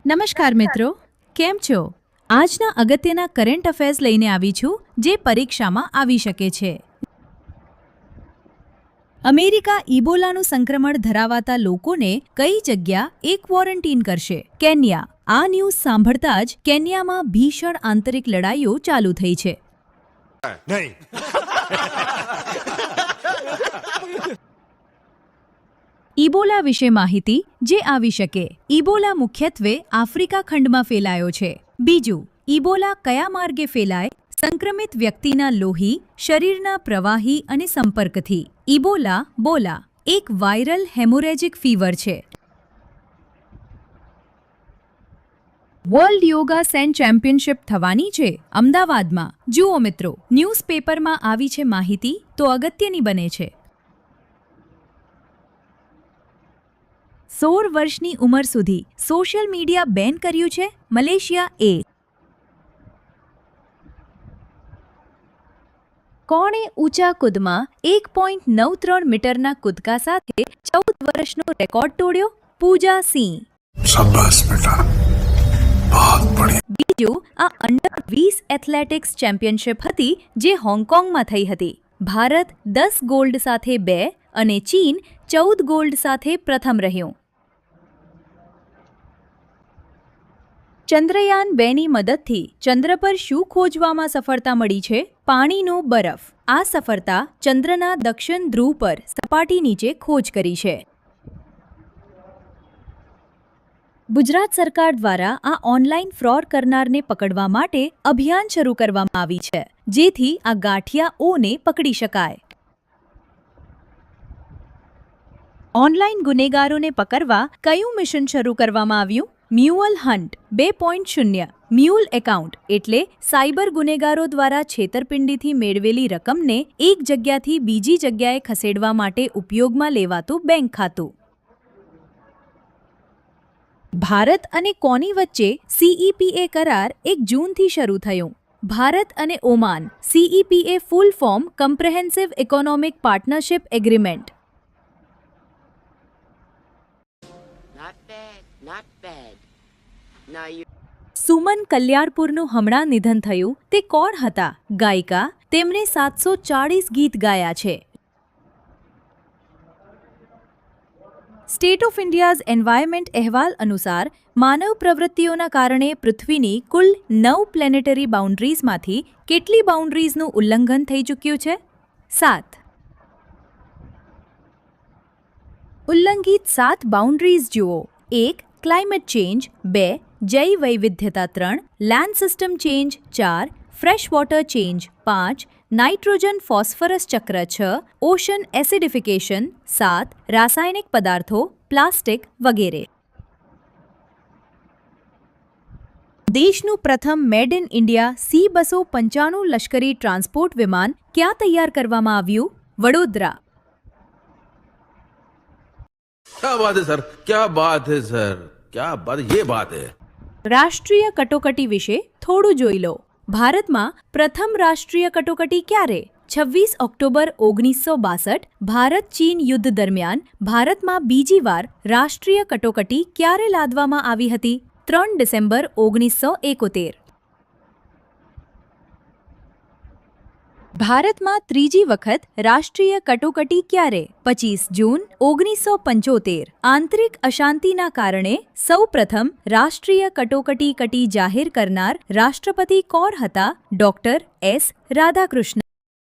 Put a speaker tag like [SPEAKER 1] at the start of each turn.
[SPEAKER 1] નમસ્કાર મિત્રો, કેમ છો? આજના અગત્યના કરંટ અફેર્સ લઈને આવી છું જે પરીક્ષામાં આવી શકે છે. અમેરિકા ઇબોલાનું સંક્રમણ ધરાવતા લોકોને કઈ જગ્યા એક ક્વોરન્ટીન કરશે? કેન્યા. આ ન્યૂઝ સાંભળતા જ કેન્યામાં ભીષણ આંતરિક લડાઈઓ ચાલુ થઈ છે. ઇબોલા વિશે માહિતી જે આવી શકે. ઇબોલા મુખ્યત્વે આફ્રિકા ખંડમાં ફેલાયો છે. બીજું, ઇબોલા કયા માર્ગે ફેલાય? સંક્રમિત વ્યક્તિના લોહી, શરીરના પ્રવાહી અને સંપર્કથી. ઇબોલા બોલા એક વાયરલ હેમોરેજિક ફીવર છે. વર્લ્ડ યોગા સેન ચેમ્પિયનશિપ થવાની છે અમદાવાદમાં. જુઓ મિત્રો, ન્યૂઝપેપરમાં આવી છે માહિતી તો અગત્યની બને છે. 16 વર્ષની ઉંમર સુધી સોશિયલ મીડિયા બેન કર્યું છે મલેશિયા એ. કોણે ઊંચા કૂદમાં 1.93 મીટરના કૂદકા સાથે 14 વર્ષનો રેકોર્ડ તોડ્યો? પૂજા સિંહ. શાબાશ બેટા, બહુત બઢિયા. બીજું, આ અંડર 20 એથ્લેટિક્સ ચેમ્પિયનશિપ હતી જે હોંગકોંગમાં થઈ હતી. ભારત 10 ગોલ્ડ સાથે 2 અને ચીન 14 ગોલ્ડ સાથે પ્રથમ રહ્યું. ચંદ્રયાન 2ની મદદથી ચંદ્ર પર શું ખોજવામાં સફળતા મળી છે? પાણીનો બરફ. આ સફળતા ચંદ્રના દક્ષિણ ધ્રુવ પર સપાટી નીચે ખોજ કરી છે. ગુજરાત સરકાર દ્વારા આ ઓનલાઈન ફ્રોડ કરનારને પકડવા માટે અભિયાન શરૂ કરવામાં આવી છે, જેથી આ ગાંઠિયાઓને પકડી શકાય. ઓનલાઈન ગુનેગારોને પકડવા કયું મિશન શરૂ કરવામાં આવ્યું? Mule hunt 2.0. મ્યુલ એકાઉન્ટ એટલે સાયબર ગુનેગારો દ્વારા છેતરપિંડીથી મેળવેલી રકમને એક જગ્યાથી બીજી જગ્યાએ ખસેડવા માટે ઉપયોગમાં લેવાતું બેંક ખાતું. ભારત અને કોની વચ્ચે CEPA કરાર 1 જૂનથી શરૂ થયો? ભારત અને Oman. CEPA full form comprehensive economic partnership agreement. Suman કલ્યાણપુરનું હમણાં નિધન થયું તે કોણ હતા? ગાયિકા. તેમણે 740 ગીત ગાયા છે. સ્ટેટ ઓફ ઇન્ડિયાઝ એન્વાયરમેન્ટ અહેવાલ અનુસાર માનવ પ્રવૃત્તિઓના કારણે પૃથ્વીની કુલ 9 પ્લેનેટરી બાઉન્ડ્રીઝમાંથી કેટલી બાઉન્ડ્રીઝનું ઉલ્લંઘન થઈ ચૂક્યું છે? 7. ઉલ્લંઘિત 7 બાઉન્ડ્રીઝ જુઓ. 1. Climate change. 2. જૈવ વૈવિધ્યતા. 3. Land system change. 4. Fresh water change. 5. Nitrogen phosphorus ચક્ર. 6. ઓશન એસિડિફિકેશન. 7. રાસાયણિક પદાર્થો, પ્લાસ્ટિક વગેરે. દેશનું પ્રથમ મેડ ઇન ઇન્ડિયા C-295 લશ્કરી ટ્રાન્સપોર્ટ વિમાન ક્યાં તૈયાર કરવામાં આવ્યું? વડોદરા.
[SPEAKER 2] क्या बात है सर, क्या बात है सर, क्या बात, ये बात है.
[SPEAKER 1] રાષ્ટ્રીય કટોકટી વિશે થોડું જોઈ લો. ભારતમાં પ્રથમ રાષ્ટ્રીય કટોકટી ક્યારે? 26 ઓક્ટોબર 1962. ભારત ચીન યુદ્ધ દરમિયાન ભારતમાં બીજી વાર રાષ્ટ્રીય કટોકટી ક્યારે લાદવામાં આવી હતી? 3 ડિસેમ્બર 1971. ભારતમાં ત્રીજી વખત રાષ્ટ્રીય કટોકટી ક્યારે? 25 જૂન 1975. આંતરિક અશાંતિના કારણે સૌપ્રથમ રાષ્ટ્રીય કટોકટી જાહેર કરનાર રાષ્ટ્રપતિ કોણ હતા? Doctor S. રાધાકૃષ્ણન.